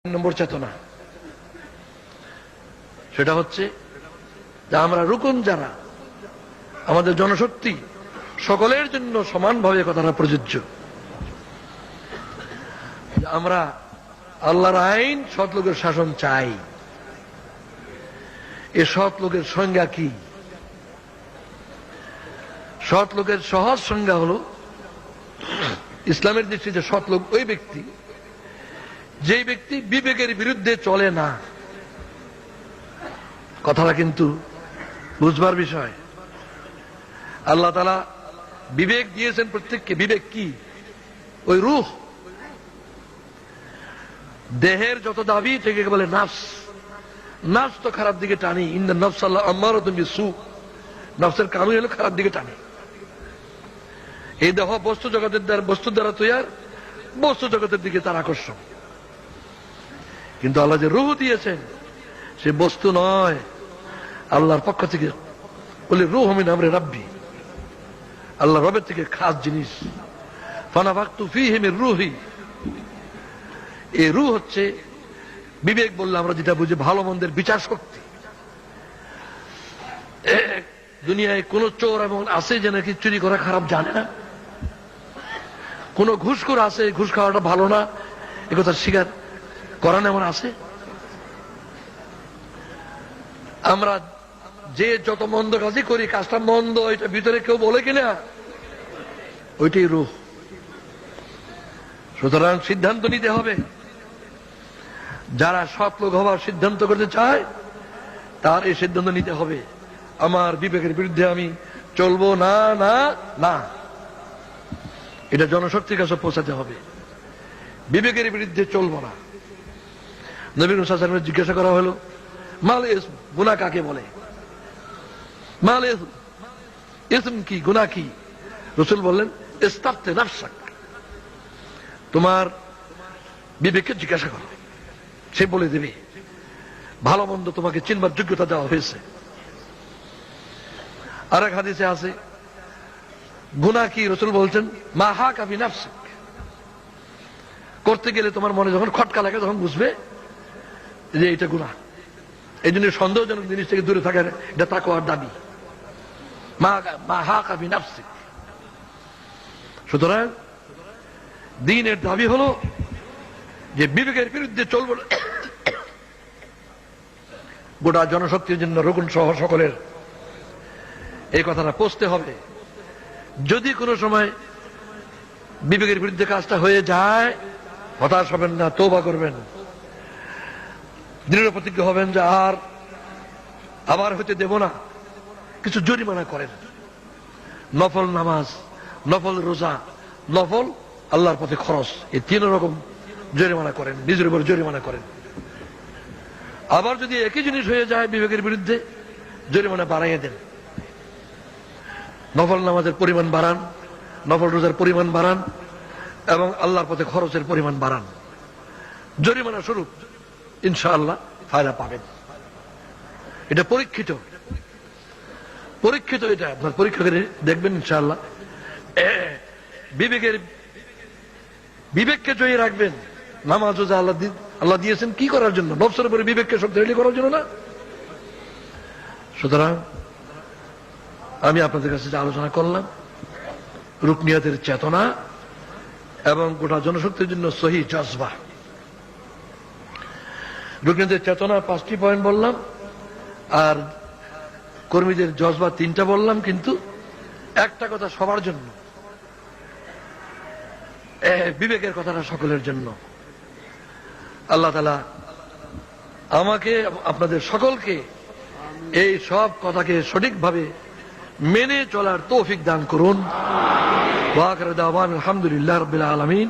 নম্বর চেতনা সেটা হচ্ছে যে আমরা রুকন যারা আমাদের জনশক্তি সকলের জন্য সমানভাবে কথাটা প্রযোজ্য। আমরা আল্লাহর আইন সৎ লোকের শাসন চাই। এ সৎ লোকের সংজ্ঞা কি? সৎ লোকের সহজ সংজ্ঞা হলো ইসলামের দৃষ্টিতে সৎ লোক ওই ব্যক্তি যেই ব্যক্তি বিবেকের বিরুদ্ধে চলে না। কথাটা কিন্তু বুঝবার বিষয়। আল্লাহ তাআলা বিবেক দিয়েছেন প্রত্যেককে। বিবেক কি? ওই রূহ, দেহের যত দাবি থেকে বলে নাফস। নাফস তো খারাপ দিকে টানি। ইন্নান নাফসা লাআম্মারাতুন বিসসু। নাফসের কামই হলো খারাপ দিকে টানে। এই দেহ বস্তু দ্বারা তৈয়ার, বস্তু জগতের দিকে তার আকর্ষণ। কিন্তু আল্লাহ যে রূহ দিয়েছেন সে বস্তু নয়, আল্লাহর পক্ষ থেকে। বলে রূহ মিন আমরি রাব্বি, আল্লাহ রবের থেকে খাস জিনিস। ফানাফাখতু ফীহি মির রূহি। এই রূহ হচ্ছে বিবেক বললে আমরা যেটা বুঝি ভালো মন্দের বিচার শক্তি। দুনিয়ায় কোন চোর এবং আছে যে নাকি চুরি করা খারাপ জানে না? কোন ঘুষখোর আছে ঘুষ খাওয়াটা ভালো না একথা স্বীকার করান এমন আছে? আমরা যে যত মন্দ কাজই করি কাজটা মন্দ, এটা ভিতরে কেউ বলে কিনা? ওইটাই রূহ। সুতরাং সিদ্ধান্ত নিতে হবে। যারা সৎ লোক হওয়ার সিদ্ধান্ত করতে চায় তার এই সিদ্ধান্ত নিতে হবে, আমার বিবেকের বিরুদ্ধে আমি চলবো না, না, না। এটা জনশক্তির কাছে পৌঁছাতে হবে। বিবেকের বিরুদ্ধে চলবো না। নবী সাল্লাল্লাহু আলাইহি ওয়াসাল্লাম জিজ্ঞাসা করা হলো, মাল ইসম, গুনাহ কাকে বলে? মাল ইসম, ইসম কি, গুনাহ কি? রাসূল বললেন, ইস্তাফতি নাফসাক, তোমার বিবেককে জিজ্ঞাসা করো, সে বলে দেবে। ভালো মন্দ তোমাকে চিনবার যোগ্যতা দেওয়া হয়েছে। আরেক হাদিসে আছে গুনাহ কি? রাসূল বলছেন, মা হাকা বিনাফসিক, করতে গেলে তোমার মনে যখন খটকা লাগে তখন বুঝবে যে এটা গুনাহ। এই জন্য সন্দেহজনক জিনিস থেকে দূরে থাকার এটা তাকওয়ার দাবি। মা হাকা বিনাফসিক। সুতরাং দ্বীনের দাবি হলো যে বিবেকের বিরুদ্ধে চলবে না। গোটা জনশক্তির জন্য রোকন সহ সকলের এই কথাটা পৌঁছতে হবে। যদি কোনো সময় বিবেকের বিরুদ্ধে কাজটা হয়ে যায়, হতাশ হবেন না, তওবা করবেন, দৃঢ় প্রতিজ্ঞ হবেন যে আবার হতে দেব না। কিছু জরিমানা করেন, নফল নামাজ, নফল রোজা, নফল আল্লাহর পথে খরচ, এই তিন রকম জরিমানা করেন, নিজের উপর জরিমানা করেন। আবার যদি একই জিনিস হয়ে যায় বিবেকের বিরুদ্ধে, জরিমানা বাড়াইয়ে দেন। নফল নামাজের পরিমাণ বাড়ান, নফল রোজার পরিমাণ বাড়ান এবং আল্লাহর পথে খরচের পরিমাণ বাড়ান। জরিমানা স্বরূপ ইনশাআল্লাহ ফায়দা পাবেন। এটা পরীক্ষিত, এটা আপনার পরীক্ষা করে দেখবেন ইনশাআল্লাহ। বিবেককে জয়ী রাখবেন। নামাজ রোজা আল্লাহ দিয়েছেন কি করার জন্য? নফসের উপরে বিবেককে শক্তিশালী করার জন্য না। সুতরাং আমি আপনাদের কাছে যে আলোচনা করলাম, রুকনিয়াতের চেতনা এবং গোটা জনশক্তির জন্য সহি জজবা। রুকনিয়াতের চেতনা 5টি পয়েন্ট বললাম, আর কর্মীদের জজবা 3টা বললাম। কিন্তু একটা কথা সবার জন্য, বিবেকের কথাটা সকলের জন্য। আল্লাহ তাআলা আমাকে, আপনাদের সকলকে এই সব কথাকে সঠিকভাবে মেনে চলার তৌফিক দান করুন। ওয়া আখিরু দাওয়ানা আলহামদুলিল্লাহি রাব্বিল আলামিন।